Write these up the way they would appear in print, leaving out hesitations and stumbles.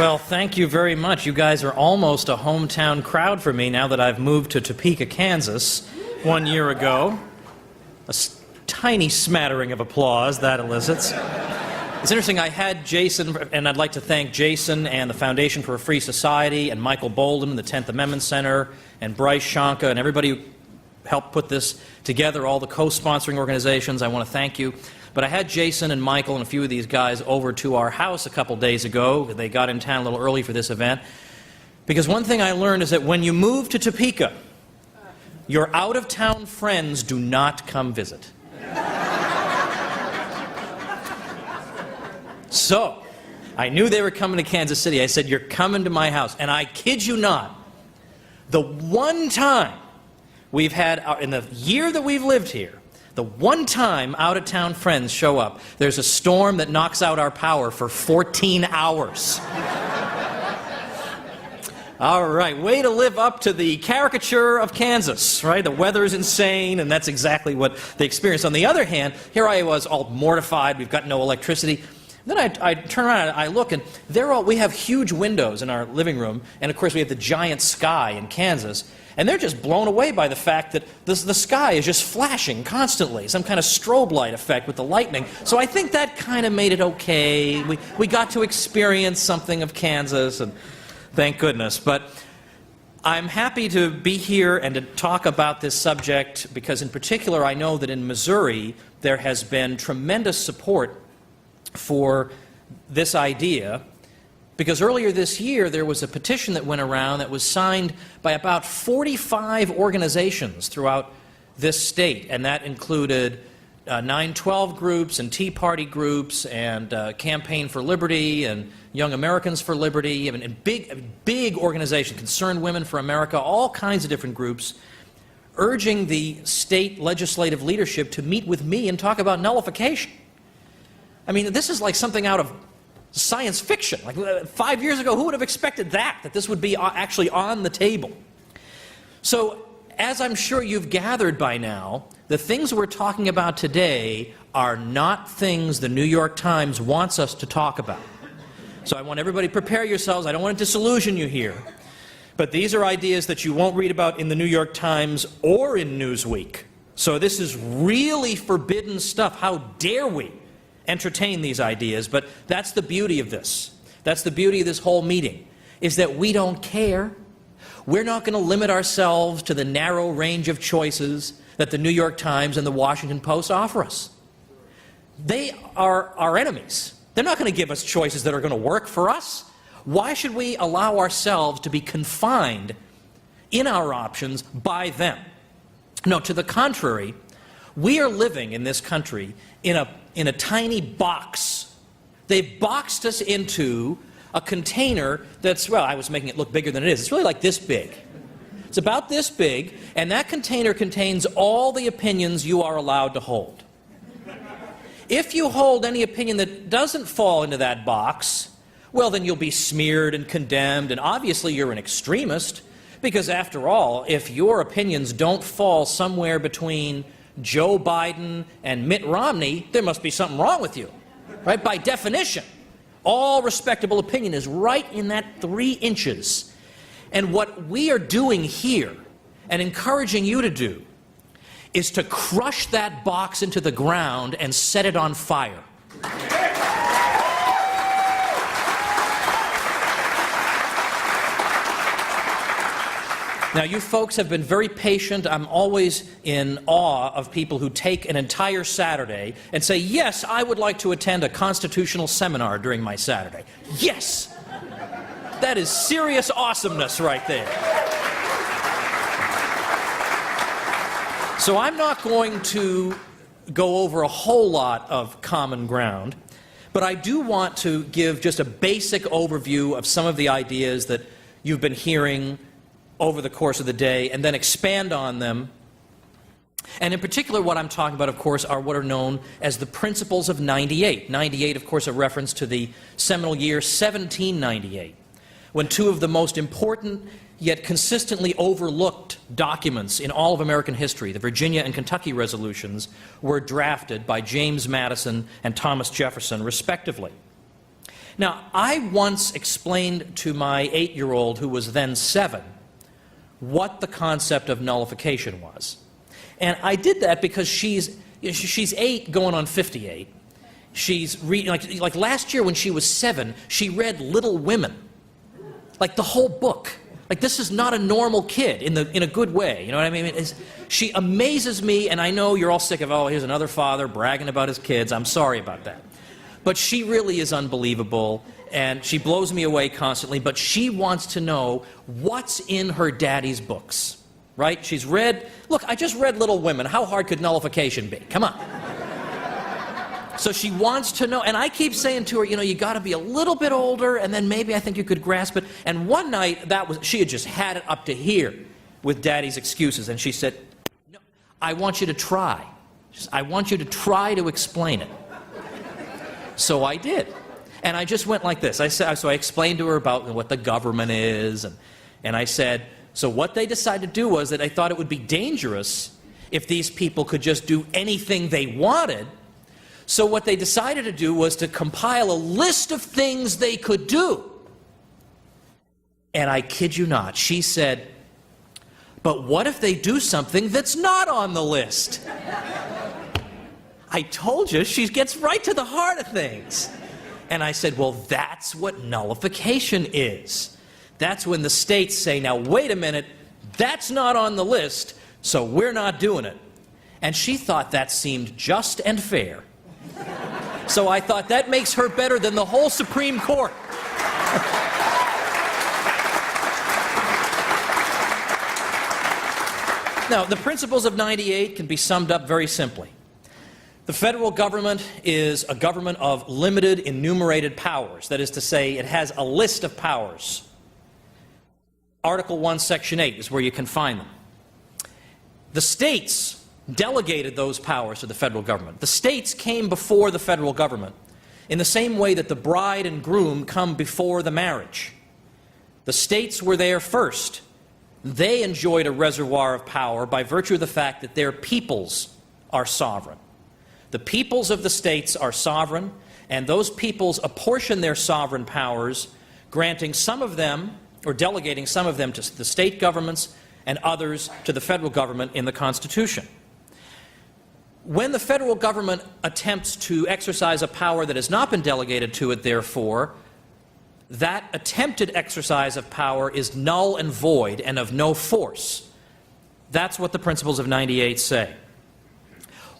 Well, thank you very much. You guys are almost a hometown crowd for me now that I've moved to Topeka, Kansas 1 year ago. Tiny smattering of applause that elicits. It's interesting, I had Jason, and I'd like to thank Jason and the Foundation for a Free Society and Michael Bolden, the 10th Amendment Center, and Bryce Shanka, and everybody who helped put this together, all the co-sponsoring organizations. I want to thank you. But I had Jason and Michael and a few of these guys over to our house a couple days ago. They got in town a little early for this event. Because one thing I learned is that when you move to Topeka, your out-of-town friends do not come visit. So, I knew they were coming to Kansas City. I said, you're coming to my house. And I kid you not, the one time we've had, in the year that we've lived here, the one time out-of-town friends show up, there's a storm that knocks out our power for 14 hours. All right, way to live up to the caricature of Kansas, right? The weather's insane, and that's exactly what they experienced. On the other hand, here I was all mortified, we've got no electricity. Then I turn around and I look, and we have huge windows in our living room, and of course we have the giant sky in Kansas, and they're just blown away by the fact that the sky is just flashing constantly, some kind of strobe light effect with the lightning. So I think that kind of made it okay. We got to experience something of Kansas, and thank goodness. But I'm happy to be here and to talk about this subject because in particular I know that in Missouri there has been tremendous support for this idea, because earlier this year there was a petition that went around that was signed by about 45 organizations throughout this state, and that included 9/12 groups and Tea Party groups and Campaign for Liberty and Young Americans for Liberty, and big organizations, Concerned Women for America, all kinds of different groups, urging the state legislative leadership to meet with me and talk about nullification. I mean, this is like something out of science fiction. Like 5 years ago, who would have expected that this would be actually on the table? So, as I'm sure you've gathered by now, the things we're talking about today are not things the New York Times wants us to talk about. So I want everybody to prepare yourselves. I don't want to disillusion you here. But these are ideas that you won't read about in the New York Times or in Newsweek. So this is really forbidden stuff. How dare we entertain these ideas? But that's the beauty of this. That's the beauty of this whole meeting, is that we don't care. We're not going to limit ourselves to the narrow range of choices that the New York Times and the Washington Post offer us. They are our enemies. They're not going to give us choices that are going to work for us. Why should we allow ourselves to be confined in our options by them? No, to the contrary, we are living in this country in a tiny box. They've boxed us into a container that's, well, I was making it look bigger than it is. It's really like this big. It's about this big, and that container contains all the opinions you are allowed to hold. If you hold any opinion that doesn't fall into that box, well, then you'll be smeared and condemned, and obviously you're an extremist, because after all, if your opinions don't fall somewhere between Joe Biden and Mitt Romney, there must be something wrong with you, right? By definition, all respectable opinion is right in that 3 inches. And what we are doing here, and encouraging you to do, is to crush that box into the ground and set it on fire. Now, you folks have been very patient. I'm always in awe of people who take an entire Saturday and say, yes, I would like to attend a constitutional seminar during my Saturday. Yes! That is serious awesomeness right there. So I'm not going to go over a whole lot of common ground, but I do want to give just a basic overview of some of the ideas that you've been hearing over the course of the day, and then expand on them. And in particular, what I'm talking about, of course, are what are known as the principles of 98. 98, of course, a reference to the seminal year 1798, when 2 of the most important yet consistently overlooked documents in all of American history, the Virginia and Kentucky resolutions, were drafted by James Madison and Thomas Jefferson, respectively. Now, I once explained to my 8-year-old, who was then 7, what the concept of nullification was. And I did that because she's 8 going on 58. She's reading, like last year when she was 7, she read Little Women, like the whole book. Like, this is not a normal kid in a good way, you know what I mean? She amazes me, and I know you're all sick of, oh, here's another father bragging about his kids. I'm sorry about that. But she really is unbelievable, and she blows me away constantly, but she wants to know what's in her daddy's books, right? She's read, look, I just read Little Women. How hard could nullification be? Come on. So she wants to know, and I keep saying to her, you know, you got to be a little bit older, and then maybe I think you could grasp it. And one night, she had just had it up to here with Daddy's excuses, and she said, no, I want you to try. I want you to try to explain it. So I did. And I just went like this. So I explained to her about what the government is, and I said, so what they decided to do was that I thought it would be dangerous if these people could just do anything they wanted. So what they decided to do was to compile a list of things they could do. And I kid you not, she said, but what if they do something that's not on the list? I told you, she gets right to the heart of things. And I said, well, that's what nullification is. That's when the states say, now, wait a minute, that's not on the list, so we're not doing it. And she thought that seemed just and fair. So I thought that makes her better than the whole Supreme Court. Now, the principles of 98 can be summed up very simply. The federal government is a government of limited enumerated powers. That is to say, it has a list of powers. Article 1, Section 8 is where you can find them. The states delegated those powers to the federal government. The states came before the federal government in the same way that the bride and groom come before the marriage. The states were there first. They enjoyed a reservoir of power by virtue of the fact that their peoples are sovereign. The peoples of the states are sovereign, and those peoples apportion their sovereign powers, granting some of them, or delegating some of them to the state governments and others to the federal government in the Constitution. When the federal government attempts to exercise a power that has not been delegated to it, therefore, that attempted exercise of power is null and void and of no force. That's what the principles of 98 say.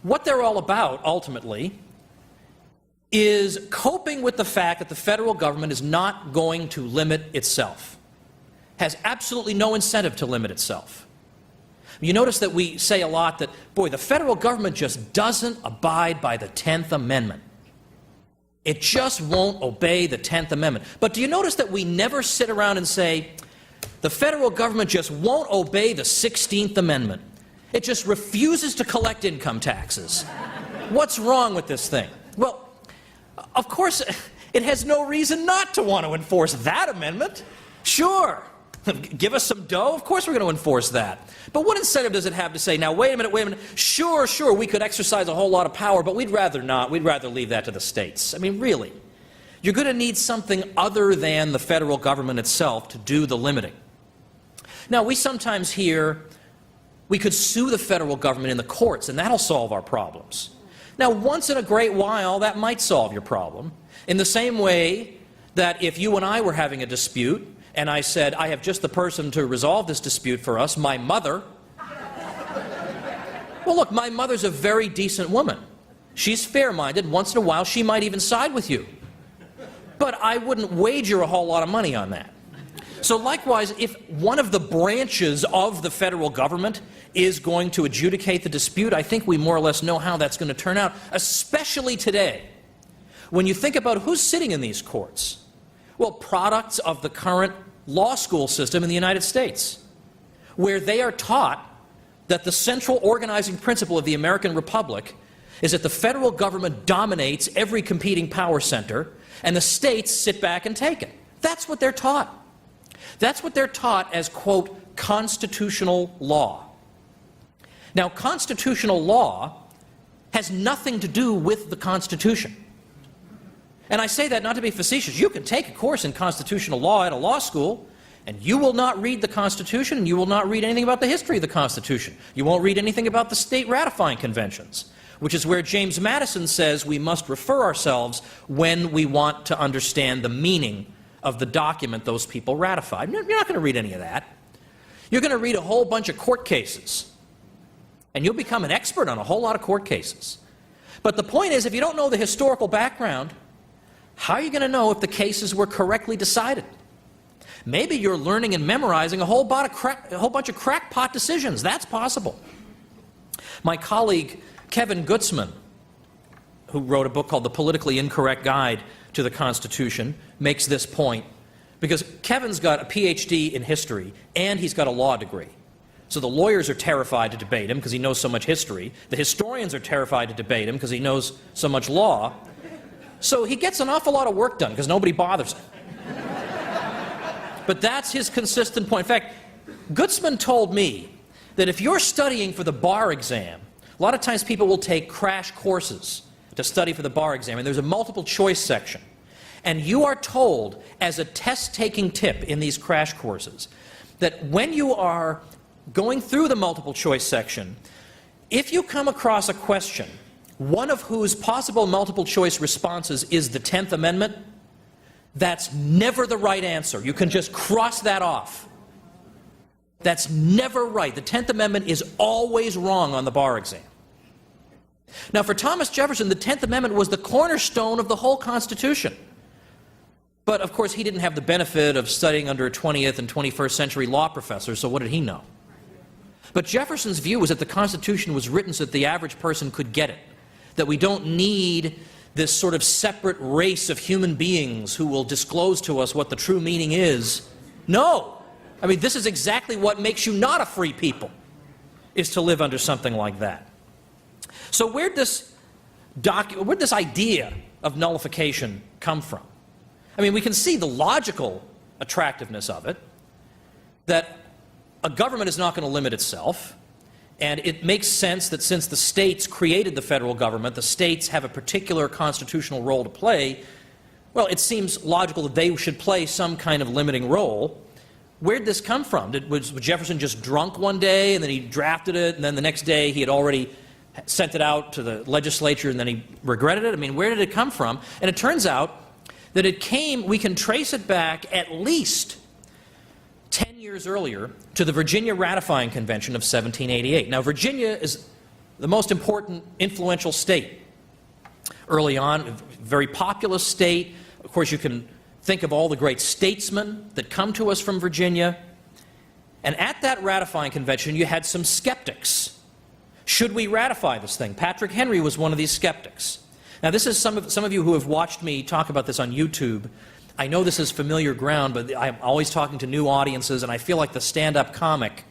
What they're all about, ultimately, is coping with the fact that the federal government is not going to limit itself, has absolutely no incentive to limit itself. You notice that we say a lot that, boy, the federal government just doesn't abide by the 10th Amendment. It just won't obey the 10th Amendment. But do you notice that we never sit around and say, the federal government just won't obey the 16th Amendment? It just refuses to collect income taxes. What's wrong with this thing? Well, of course, it has no reason not to want to enforce that amendment. Sure. Give us some dough? Of course we're going to enforce that. But what incentive does it have to say, now, wait a minute, sure, we could exercise a whole lot of power, but we'd rather not. We'd rather leave that to the states. I mean, really. You're going to need something other than the federal government itself to do the limiting. Now, we sometimes hear we could sue the federal government in the courts, and that'll solve our problems. Now, once in a great while, that might solve your problem, in the same way that if you and I were having a dispute, and I said, I have just the person to resolve this dispute for us, my mother. Well, look, my mother's a very decent woman. She's fair-minded. Once in a while, she might even side with you. But I wouldn't wager a whole lot of money on that. So likewise, if one of the branches of the federal government is going to adjudicate the dispute, I think we more or less know how that's going to turn out, especially today. When you think about who's sitting in these courts, well, products of the current law school system in the United States, where they are taught that the central organizing principle of the American Republic is that the federal government dominates every competing power center, and the states sit back and take it. That's what they're taught. That's what they're taught as, quote, constitutional law. Now, constitutional law has nothing to do with the Constitution. And I say that not to be facetious. You can take a course in constitutional law at a law school, and you will not read the Constitution, and you will not read anything about the history of the Constitution. You won't read anything about the state ratifying conventions, which is where James Madison says we must refer ourselves when we want to understand the meaning of the document those people ratified. You're not going to read any of that. You're going to read a whole bunch of court cases, and you'll become an expert on a whole lot of court cases. But the point is, if you don't know the historical background, how are you going to know if the cases were correctly decided? Maybe you're learning and memorizing a whole bunch of crackpot decisions. That's possible. My colleague Kevin Gutzman, who wrote a book called The Politically Incorrect Guide to the Constitution, makes this point, because Kevin's got a PhD in history and he's got a law degree. So the lawyers are terrified to debate him because he knows so much history. The historians are terrified to debate him because he knows so much law. So he gets an awful lot of work done because nobody bothers him. But that's his consistent point. In fact, Gutzman told me that if you're studying for the bar exam, a lot of times people will take crash courses to study for the bar exam, and there's a multiple choice section. And you are told, as a test-taking tip in these crash courses, that when you are going through the multiple choice section, if you come across a question, one of whose possible multiple choice responses is the 10th Amendment, that's never the right answer. You can just cross that off. That's never right. The 10th Amendment is always wrong on the bar exam. Now, for Thomas Jefferson, the 10th Amendment was the cornerstone of the whole Constitution. But, of course, he didn't have the benefit of studying under 20th and 21st century law professors, so what did he know? But Jefferson's view was that the Constitution was written so that the average person could get it, that we don't need this sort of separate race of human beings who will disclose to us what the true meaning is. No! I mean, this is exactly what makes you not a free people, is to live under something like that. So where'd this idea of nullification come from? I mean, we can see the logical attractiveness of it, that a government is not going to limit itself, and it makes sense that since the states created the federal government, the states have a particular constitutional role to play. Well, it seems logical that they should play some kind of limiting role. Where'd this come from? Was Jefferson just drunk one day and then he drafted it, and then the next day he had already sent it out to the legislature and then he regretted it? I mean, where did it come from? And it turns out that it came, we can trace it back at least 10 years earlier to the Virginia Ratifying Convention of 1788. Now, Virginia is the most important, influential state. Early on, a very populous state. Of course, you can think of all the great statesmen that come to us from Virginia. And at that ratifying convention, you had some skeptics. Should we ratify this thing? Patrick Henry was one of these skeptics. Now, this is some of you who have watched me talk about this on YouTube. I know this is familiar ground, but I'm always talking to new audiences, and I feel like the stand-up comic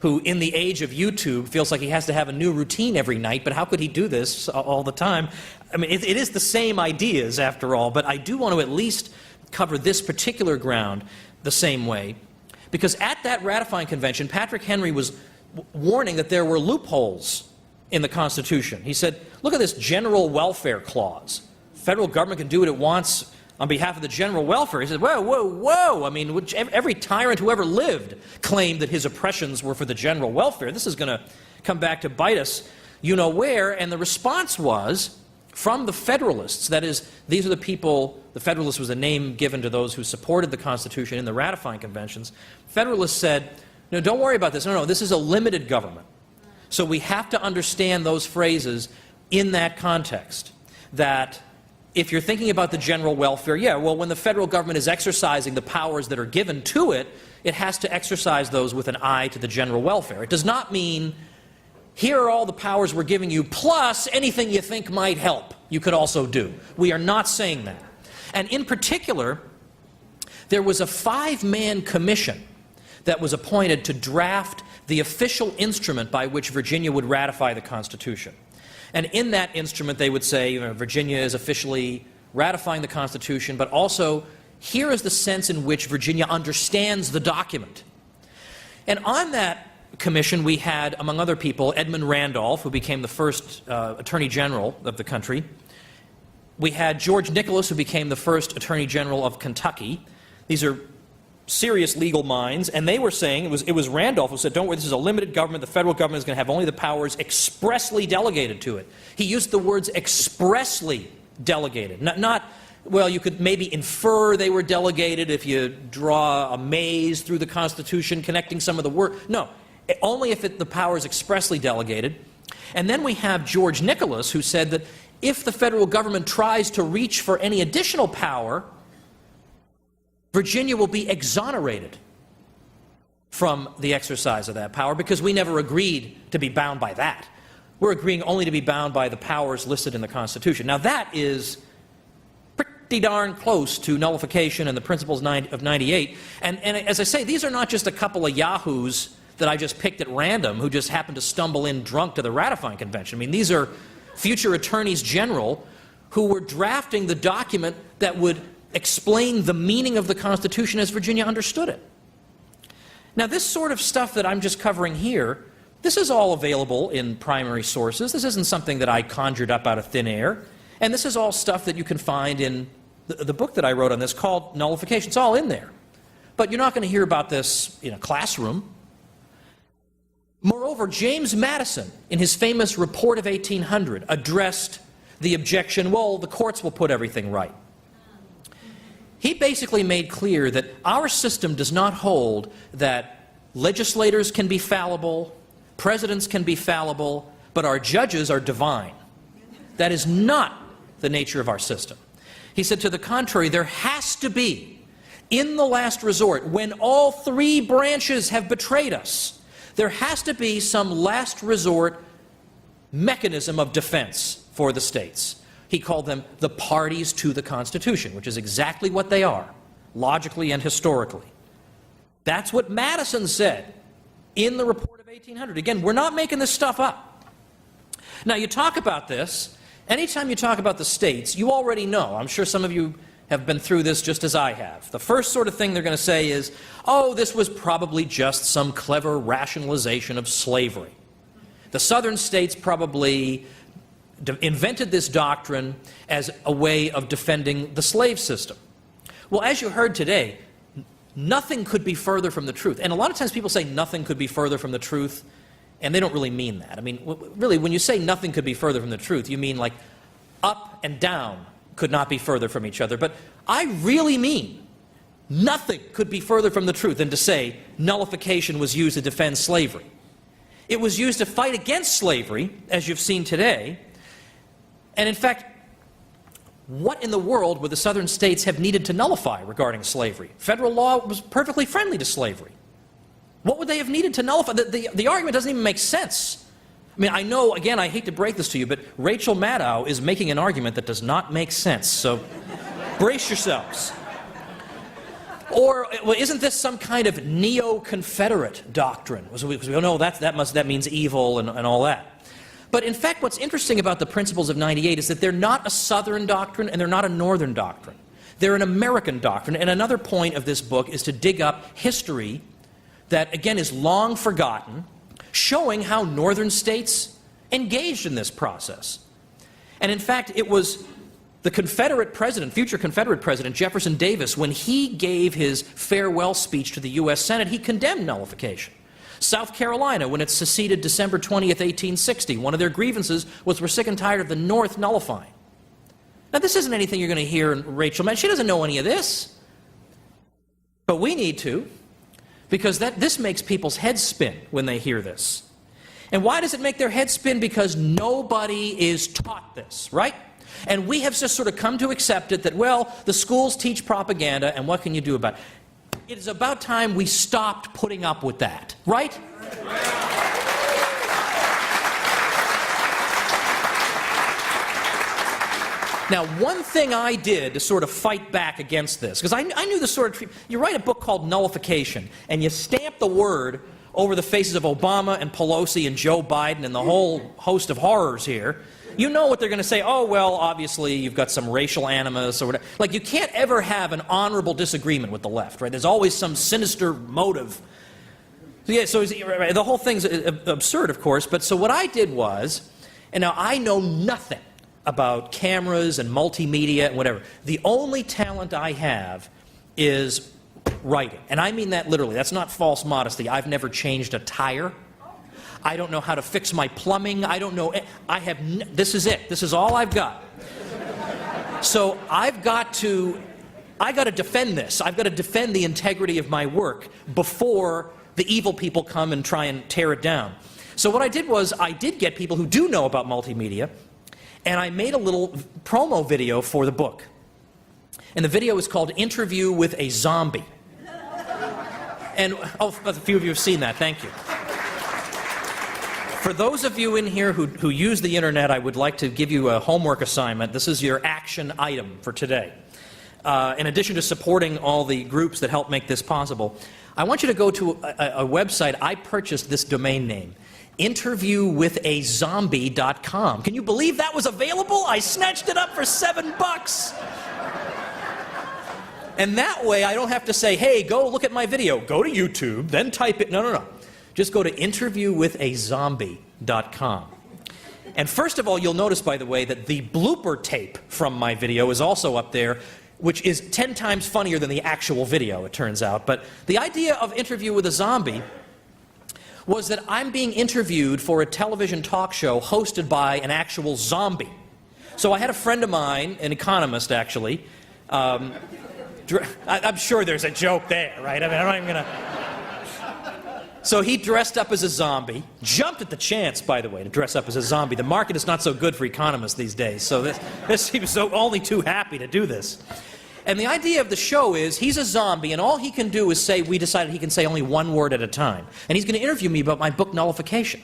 who, in the age of YouTube, feels like he has to have a new routine every night, but how could he do this all the time? I mean, it is the same ideas, after all, but I do want to at least cover this particular ground the same way, because at that ratifying convention, Patrick Henry was warning that there were loopholes in the Constitution. He said, look at this general welfare clause. The federal government can do what it wants on behalf of the general welfare. He said, whoa, whoa, whoa. I mean, every tyrant who ever lived claimed that his oppressions were for the general welfare. This is going to come back to bite us you know where. And the response was from the Federalists. That is, these are the people, the Federalists was a name given to those who supported the Constitution in the ratifying conventions. Federalists said, no, don't worry about this. No, this is a limited government. So we have to understand those phrases in that context, that if you're thinking about the general welfare, yeah, well, when the federal government is exercising the powers that are given to it, it has to exercise those with an eye to the general welfare. It does not mean, here are all the powers we're giving you, plus anything you think might help, you could also do. We are not saying that. And in particular, there was a 5-man commission that was appointed to draft the official instrument by which Virginia would ratify the Constitution. And in that instrument, they would say, Virginia is officially ratifying the Constitution, but also here is the sense in which Virginia understands the document. And on that commission, we had, among other people, Edmund Randolph, who became the first Attorney General of the country. We had George Nicholas, who became the first Attorney General of Kentucky. These are serious legal minds, and they were saying, it was Randolph who said, don't worry, this is a limited government. The federal government is going to have only the powers expressly delegated to it. He used the words expressly delegated. Not, well, you could maybe infer they were delegated if you draw a maze through the Constitution connecting some of the words. No, only if the power is expressly delegated. And then we have George Nicholas, who said that if the federal government tries to reach for any additional power, Virginia will be exonerated from the exercise of that power because we never agreed to be bound by that. We're agreeing only to be bound by the powers listed in the Constitution. Now that is pretty darn close to nullification and the principles of 98. And as I say, these are not just a couple of yahoos that I just picked at random who just happened to stumble in drunk to the ratifying convention. I mean, these are future attorneys general who were drafting the document that would explain the meaning of the Constitution as Virginia understood it. Now, this sort of stuff that I'm just covering here, this is all available in primary sources. This isn't something that I conjured up out of thin air. And this is all stuff that you can find in the book that I wrote on this called Nullification. It's all in there. But you're not going to hear about this in a classroom. Moreover, James Madison, in his famous Report of 1800, addressed the objection, well, the courts will put everything right. He basically made clear that our system does not hold that legislators can be fallible, presidents can be fallible, but our judges are divine. That is not the nature of our system. He said, to the contrary, there has to be, in the last resort, when all three branches have betrayed us, there has to be some last resort mechanism of defense for the states. He called them the parties to the Constitution, which is exactly what they are, logically and historically. That's what Madison said in the Report of 1800. Again, we're not making this stuff up. Now, you talk about this, anytime you talk about the states, you already know, I'm sure some of you have been through this just as I have. The first sort of thing they're going to say is, oh, this was probably just some clever rationalization of slavery. The southern states probably invented this doctrine as a way of defending the slave system. Well, as you heard today, nothing could be further from the truth. And a lot of times people say nothing could be further from the truth, and they don't really mean that. I mean, really, when you say nothing could be further from the truth, you mean like up and down could not be further from each other. But I really mean nothing could be further from the truth than to say nullification was used to defend slavery. It was used to fight against slavery, as you've seen today. And in fact, what in the world would the southern states have needed to nullify regarding slavery? Federal law was perfectly friendly to slavery. What would they have needed to nullify? The argument doesn't even make sense. I mean, I know, again, I hate to break this to you, but Rachel Maddow is making an argument that does not make sense, so brace yourselves. Or, well, isn't this some kind of neo-Confederate doctrine? Because we know that means evil and all that. But in fact, what's interesting about the principles of 98 is that they're not a Southern doctrine and they're not a Northern doctrine. They're an American doctrine. And another point of this book is to dig up history that, again, is long forgotten, showing how Northern states engaged in this process. And in fact, it was the Confederate president, future Confederate President Jefferson Davis, when he gave his farewell speech to the U.S. Senate, he condemned nullification. South Carolina, when it seceded December 20th, 1860, one of their grievances was we're sick and tired of the North nullifying. Now, this isn't anything you're going to hear in Rachel Maddow. She doesn't know any of this. But we need to, because this makes people's heads spin when they hear this. And why does it make their heads spin? Because nobody is taught this, right? And we have just sort of come to accept it that, well, the schools teach propaganda, and what can you do about it? It is about time we stopped putting up with that, right? Now, one thing I did to sort of fight back against this, because I knew the sort of, you write a book called Nullification, and you stamp the word over the faces of Obama and Pelosi and Joe Biden and the whole host of horrors here, you know what they're going to say. Oh, well, obviously you've got some racial animus or whatever. Like, you can't ever have an honorable disagreement with the left, right? There's always some sinister motive. So, yeah, so the whole thing's absurd, of course. But so what I did was, and now I know nothing about cameras and multimedia and whatever. The only talent I have is writing. And I mean that literally. That's not false modesty. I've never changed a tire. I don't know how to fix my plumbing. I don't know. This is it. This is all I've got. So I got to defend this. I've got to defend the integrity of my work before the evil people come and try and tear it down. So what I did was I did get people who do know about multimedia, and I made a little promo video for the book. And the video is called Interview with a Zombie. And a few of you have seen that. Thank you. For those of you in here who use the internet, I would like to give you a homework assignment. This is your action item for today. In addition to supporting all the groups that help make this possible, I want you to go to a website. I purchased this domain name, interviewwithazombie.com. Can you believe that was available? I snatched it up for $7. And that way I don't have to say, hey, go look at my video. Go to YouTube, then type it. No. Just go to interviewwithazombie.com. And first of all, you'll notice, by the way, that the blooper tape from my video is also up there, which is 10 times funnier than the actual video, it turns out. But the idea of Interview with a Zombie was that I'm being interviewed for a television talk show hosted by an actual zombie. So I had a friend of mine, an economist actually. I'm sure there's a joke there, right? I mean, I'm not even going to... So he dressed up as a zombie, jumped at the chance, by the way, to dress up as a zombie. The market is not so good for economists these days, so he was so only too happy to do this. And the idea of the show is he's a zombie, and all he can do is say, we decided he can say only one word at a time. And he's going to interview me about my book, Nullification.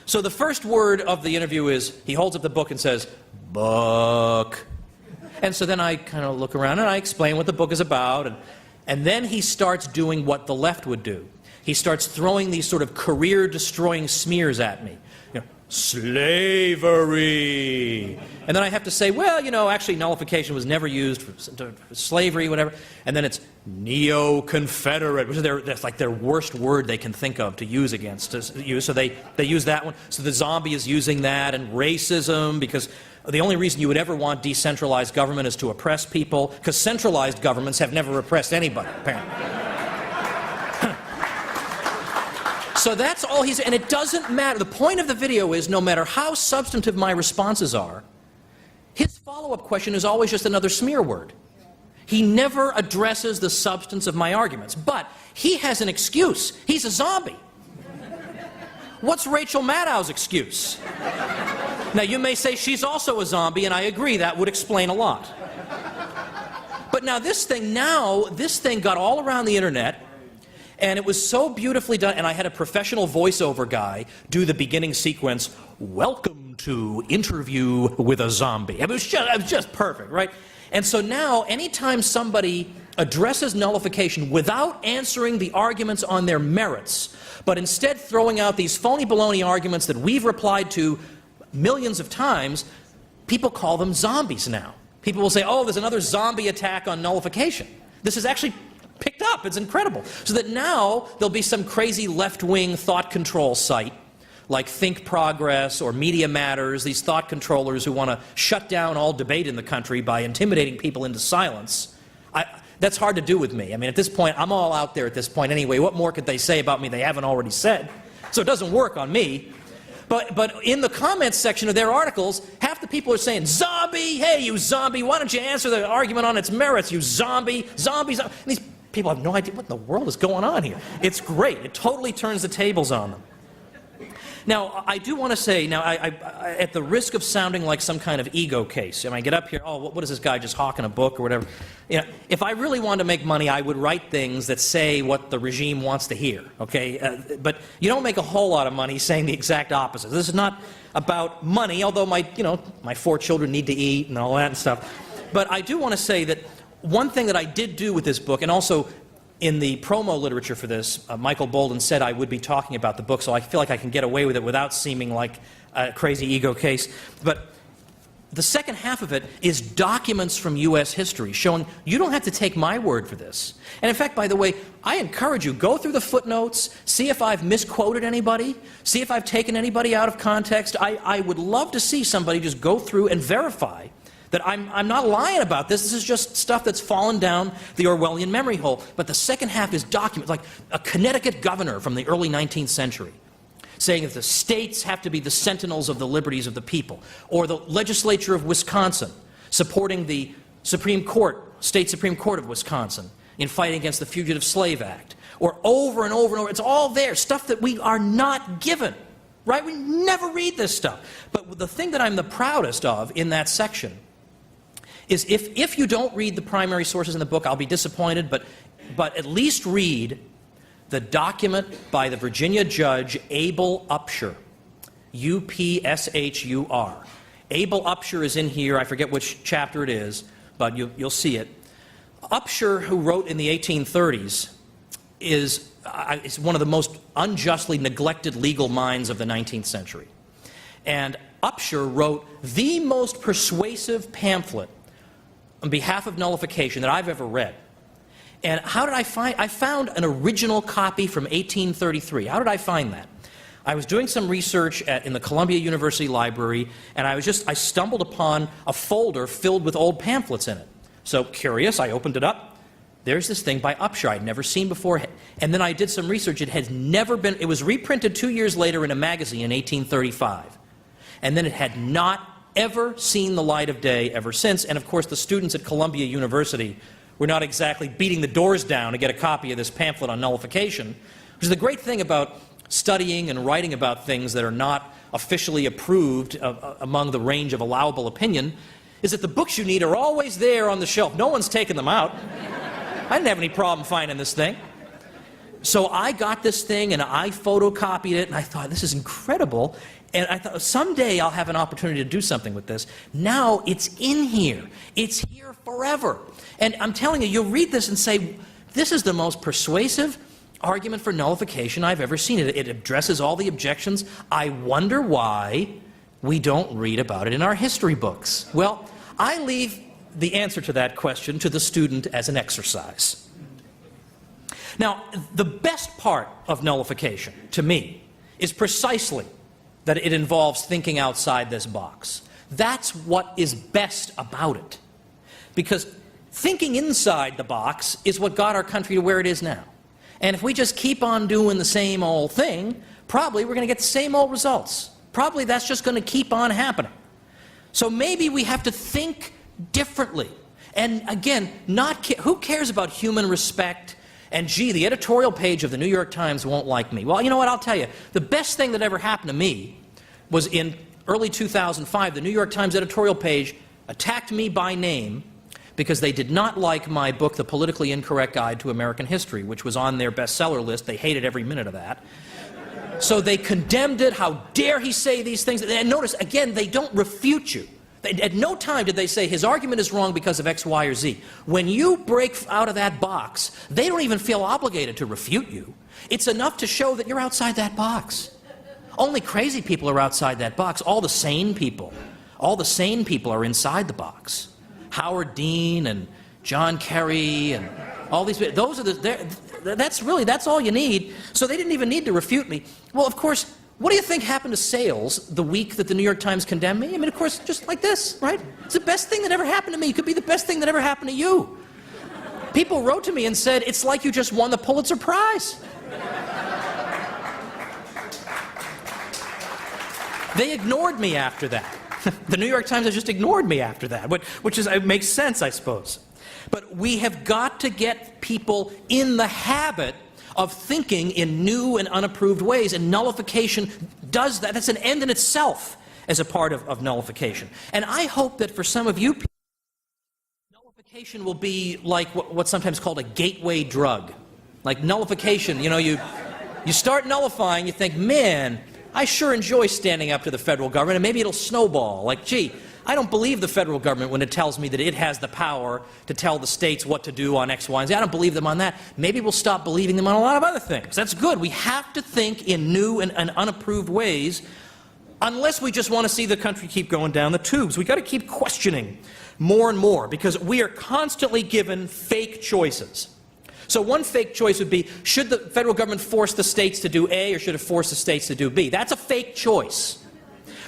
So the first word of the interview is, he holds up the book and says, book. And so then I kind of look around and I explain what the book is about, and then he starts doing what the left would do. He starts throwing these sort of career-destroying smears at me. Slavery. And then I have to say, well, actually nullification was never used for slavery, whatever. And then it's neo-Confederate, which is that's like their worst word they can think of to use against you. So they use that one. So the zombie is using that, and racism, because the only reason you would ever want decentralized government is to oppress people, because centralized governments have never oppressed anybody, apparently. So that's all and it doesn't matter. The point of the video is, no matter how substantive my responses are, his follow-up question is always just another smear word. He never addresses the substance of my arguments, but he has an excuse. He's a zombie. What's Rachel Maddow's excuse? Now, you may say she's also a zombie, and I agree, that would explain a lot. But now this thing got all around the internet, and it was so beautifully done, and I had a professional voiceover guy do the beginning sequence, welcome to Interview with a Zombie. It was just perfect, right? And so now, anytime somebody addresses nullification without answering the arguments on their merits, but instead throwing out these phony baloney arguments that we've replied to millions of times, people call them zombies now. People will say, oh, there's another zombie attack on nullification. This is actually picked up. It's incredible. So that now there'll be some crazy left-wing thought control site like Think Progress or Media Matters, these thought controllers who want to shut down all debate in the country by intimidating people into silence. That's hard to do with me. I mean, at this point, I'm all out there at this point anyway. What more could they say about me they haven't already said? So it doesn't work on me. But in the comments section of their articles, half the people are saying, zombie, hey, you zombie, why don't you answer the argument on its merits, you zombie, zombie, zombie. And these people have no idea what in the world is going on here. It's great. It totally turns the tables on them. Now, I do want to say, now, I at the risk of sounding like some kind of ego case, and I get up here, oh, what is this guy just hawking a book or whatever? If I really wanted to make money, I would write things that say what the regime wants to hear, okay? But you don't make a whole lot of money saying the exact opposite. This is not about money, although my 4 children need to eat and all that and stuff. But I do want to say that one thing that I did do with this book, and also in the promo literature for this, Michael Bolden said I would be talking about the book, so I feel like I can get away with it without seeming like a crazy ego case. But the second half of it is documents from U.S. history showing you don't have to take my word for this. And in fact, by the way, I encourage you, go through the footnotes, see if I've misquoted anybody, see if I've taken anybody out of context. I would love to see somebody just go through and verify that I'm not lying about this. This is just stuff that's fallen down the Orwellian memory hole. But the second half is documents, like a Connecticut governor from the early 19th century, saying that the states have to be the sentinels of the liberties of the people, or the legislature of Wisconsin supporting the Supreme Court, State Supreme Court of Wisconsin, in fighting against the Fugitive Slave Act, or over and over and over. It's all there, stuff that we are not given, right? We never read this stuff. But the thing that I'm the proudest of in that section is if you don't read the primary sources in the book, I'll be disappointed, but at least read the document by the Virginia judge Abel Upshur, U-P-S-H-U-R. Abel Upshur is in here. I forget which chapter it is, but you'll see it. Upshur, who wrote in the 1830s, is one of the most unjustly neglected legal minds of the 19th century. And Upshur wrote the most persuasive pamphlet on behalf of nullification that I've ever read. And how did I find? I found an original copy from 1833. How did I find that? I was doing some research in the Columbia University Library, and I stumbled upon a folder filled with old pamphlets in it. So curious, I opened it up. There's this thing by Upshur I'd never seen before. And then I did some research. It was reprinted 2 years later in a magazine in 1835. And then it had not ever seen the light of day ever since. And of course, the students at Columbia University were not exactly beating the doors down to get a copy of this pamphlet on nullification, which is the great thing about studying and writing about things that are not officially approved among the range of allowable opinion, is that the books you need are always there on the shelf. No one's taken them out. I didn't have any problem finding this thing. So I got this thing and I photocopied it, and I thought, this is incredible. And I thought, someday I'll have an opportunity to do something with this. Now it's in here. It's here forever. And I'm telling you, you'll read this and say, this is the most persuasive argument for nullification I've ever seen. It addresses all the objections. I wonder why we don't read about it in our history books. Well, I leave the answer to that question to the student as an exercise. Now, the best part of nullification, to me, is precisely that it involves thinking outside this box. That's what is best about it. Because thinking inside the box is what got our country to where it is now. And if we just keep on doing the same old thing, probably we're going to get the same old results. Probably that's just going to keep on happening. So maybe we have to think differently. And again, who cares about human respect? And gee, the editorial page of the New York Times won't like me. Well, you know what, I'll tell you. The best thing that ever happened to me was in early 2005, the New York Times editorial page attacked me by name because they did not like my book, The Politically Incorrect Guide to American History, which was on their bestseller list. They hated every minute of that. So they condemned it. How dare he say these things? And notice, again, they don't refute you. At no time did they say his argument is wrong because of X, Y, or Z. When you break out of that box, they don't even feel obligated to refute you. It's enough to show that you're outside that box. Only crazy people are outside that box. All the sane people are inside the box. Howard Dean and John Kerry and all these people, that's all you need. So they didn't even need to refute me. Well, of course, what do you think happened to sales the week that the New York Times condemned me? I mean, of course, just like this, right? It's the best thing that ever happened to me. It could be the best thing that ever happened to you. People wrote to me and said, it's like you just won the Pulitzer Prize. They ignored me after that. The New York Times has just ignored me after that, which it makes sense, I suppose. But we have got to get people in the habit of thinking in new and unapproved ways, and nullification does that. That's an end in itself as a part of nullification. And I hope that for some of you, nullification will be like what's sometimes called a gateway drug. Like nullification, you start nullifying, you think, man, I sure enjoy standing up to the federal government, and maybe it'll snowball. Like, gee, I don't believe the federal government when it tells me that it has the power to tell the states what to do on X, Y, and Z. I don't believe them on that. Maybe we'll stop believing them on a lot of other things. That's good. We have to think in new and unapproved ways, unless we just want to see the country keep going down the tubes. We've got to keep questioning more and more, because we are constantly given fake choices. So one fake choice would be, should the federal government force the states to do A, or should it force the states to do B? That's a fake choice.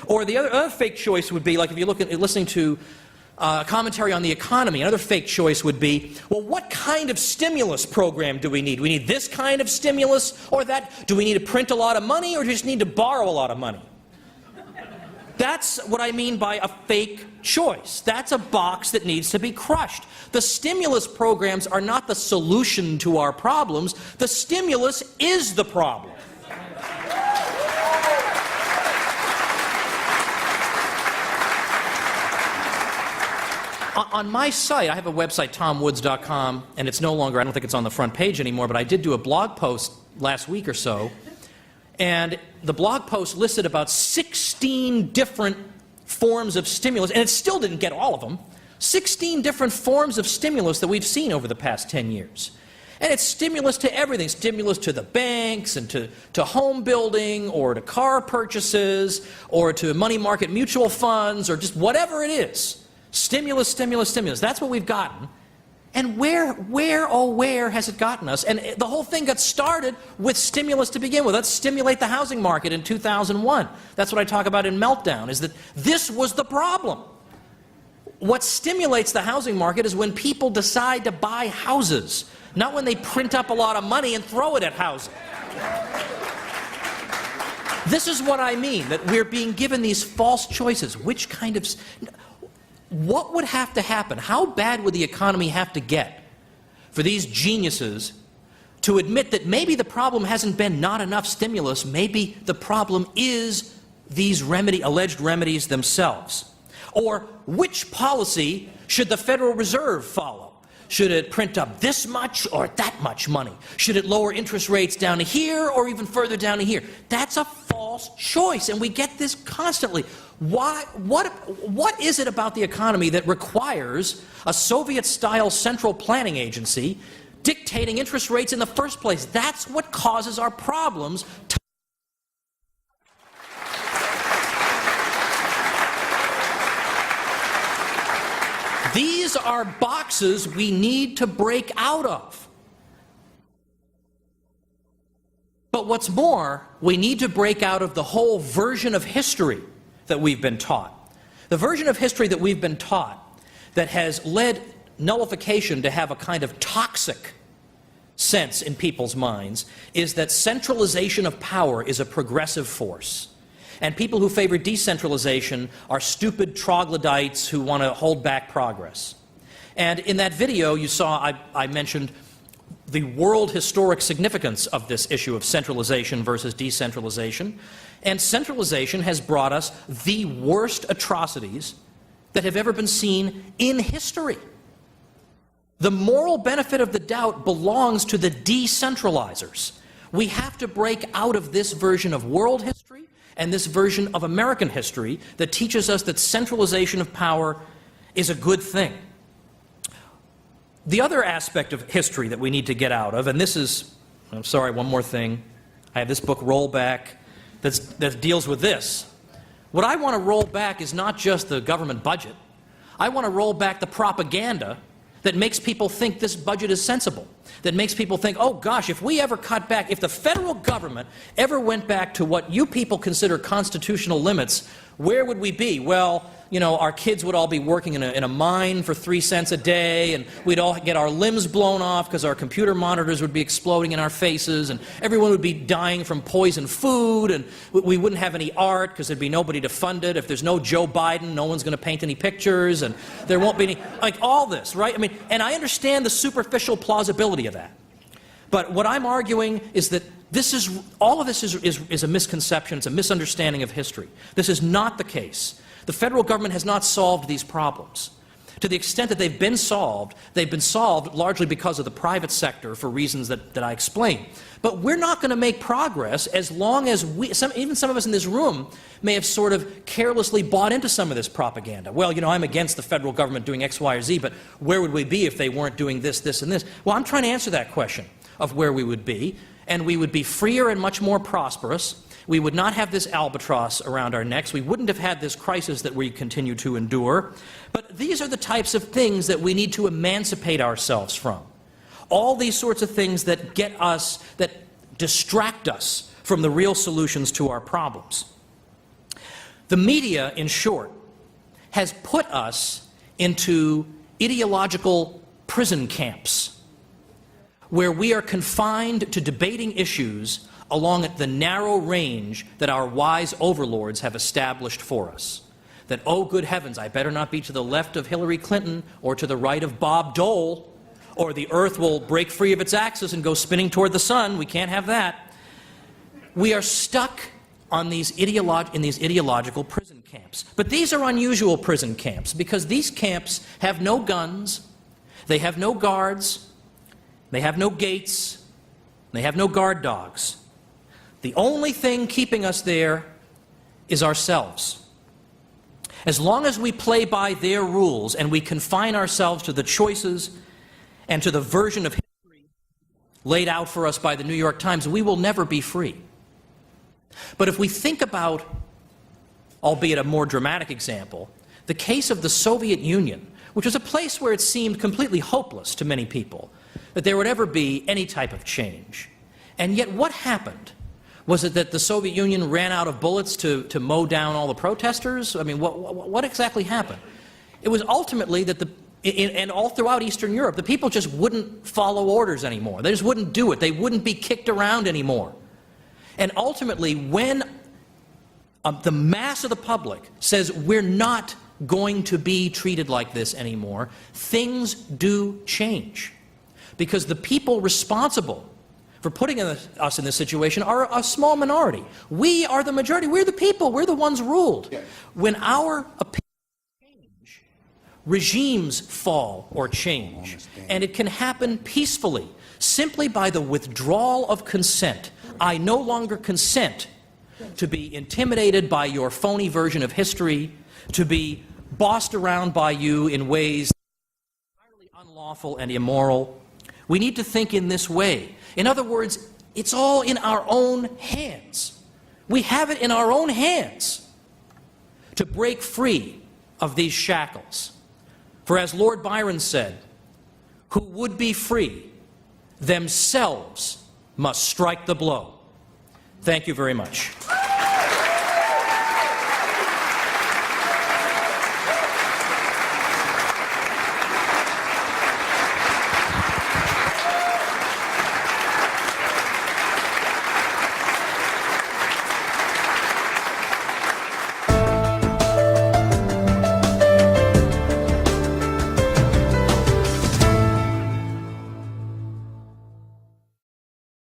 Or the other fake choice would be, like if you look at listening to commentary on the economy, another fake choice would be, well, what kind of stimulus program do we need? Do we need this kind of stimulus or that? Do we need to print a lot of money, or do we just need to borrow a lot of money? That's what I mean by a fake choice. That's a box that needs to be crushed. The stimulus programs are not the solution to our problems. The stimulus is the problem. On my site, I have a website, tomwoods.com, and it's no longer, I don't think it's on the front page anymore, but I did do a blog post last week or so, and the blog post listed about 16 different forms of stimulus, and it still didn't get all of them. 16 different forms of stimulus that we've seen over the past 10 years. And it's stimulus to everything, stimulus to the banks and to home building or to car purchases or to money market mutual funds or just whatever it is. Stimulus, stimulus, stimulus. That's what we've gotten. And where has it gotten us? And the whole thing got started with stimulus to begin with. Let's stimulate the housing market in 2001. That's what I talk about in Meltdown, is that this was the problem. What stimulates the housing market is when people decide to buy houses, not when they print up a lot of money and throw it at housing. This is what I mean, that we're being given these false choices. Which kind of... What would have to happen? How bad would the economy have to get for these geniuses to admit that maybe the problem hasn't been not enough stimulus, maybe the problem is these alleged remedies themselves? Or which policy should the Federal Reserve follow? Should it print up this much or that much money? Should it lower interest rates down to here or even further down to here? That's a false choice, and we get this constantly. What is it about the economy that requires a Soviet-style central planning agency dictating interest rates in the first place? That's what causes our problems. These are boxes we need to break out of. But what's more, we need to break out of the whole version of history that we've been taught. The version of history that we've been taught that has led nullification to have a kind of toxic sense in people's minds is that centralization of power is a progressive force. And people who favor decentralization are stupid troglodytes who want to hold back progress. And in that video you saw I mentioned the world historic significance of this issue of centralization versus decentralization. And centralization has brought us the worst atrocities that have ever been seen in history. The moral benefit of the doubt belongs to the decentralizers. We have to break out of this version of world history and this version of American history that teaches us that centralization of power is a good thing. The other aspect of history that we need to get out of, and this is, I'm sorry, one more thing. I have this book, Rollback, that deals with this. What I want to roll back is not just the government budget. I want to roll back the propaganda that makes people think this budget is sensible, that makes people think, oh gosh, if we ever cut back, if the federal government ever went back to what you people consider constitutional limits, where would we be? Well, you know, our kids would all be working in a mine for 3 cents a day, and we'd all get our limbs blown off because our computer monitors would be exploding in our faces, and everyone would be dying from poisoned food, and we wouldn't have any art because there'd be nobody to fund it. If there's no Joe Biden, no one's going to paint any pictures, and there won't be any, like all this, right? I mean, and I understand the superficial plausibility of that. But what I'm arguing is that all of this is a misconception, it's a misunderstanding of history. This is not the case. The federal government has not solved these problems. To the extent that they've been solved largely because of the private sector for reasons that I explained. But we're not going to make progress as long as even some of us in this room may have sort of carelessly bought into some of this propaganda. Well, you know, I'm against the federal government doing X, Y, or Z, but where would we be if they weren't doing this, this, and this? Well, I'm trying to answer that question of where we would be, and we would be freer and much more prosperous, We would not have this albatross around our necks. We wouldn't have had this crisis that we continue to endure. But these are the types of things that we need to emancipate ourselves from. All these sorts of things that get us, that distract us from the real solutions to our problems. The media, in short, has put us into ideological prison camps where we are confined to debating issues along the narrow range that our wise overlords have established for us. That, oh good heavens, I better not be to the left of Hillary Clinton or to the right of Bob Dole, or the earth will break free of its axis and go spinning toward the sun. We can't have that. We are stuck on these in these ideological prison camps. But these are unusual prison camps because these camps have no guns, they have no guards, they have no gates, they have no guard dogs. The only thing keeping us there is ourselves. As long as we play by their rules and we confine ourselves to the choices and to the version of history laid out for us by the New York Times, we will never be free. But if we think about, albeit a more dramatic example, the case of the Soviet Union, which was a place where it seemed completely hopeless to many people that there would ever be any type of change. And yet what happened? Was it that the Soviet Union ran out of bullets to mow down all the protesters? I mean, what exactly happened? It was ultimately that and all throughout Eastern Europe, the people just wouldn't follow orders anymore. They just wouldn't do it. They wouldn't be kicked around anymore. And ultimately, when the mass of the public says we're not going to be treated like this anymore, things do change. Because the people responsible for putting us in this situation are a small minority. We are the majority. We're the people. We're the ones ruled. Yeah. When our opinions change, regimes fall or change. And it can happen peacefully, simply by the withdrawal of consent. I no longer consent to be intimidated by your phony version of history, to be bossed around by you in ways entirely unlawful and immoral. We need to think in this way. In other words, it's all in our own hands. We have it in our own hands to break free of these shackles. For as Lord Byron said, who would be free themselves must strike the blow. Thank you very much.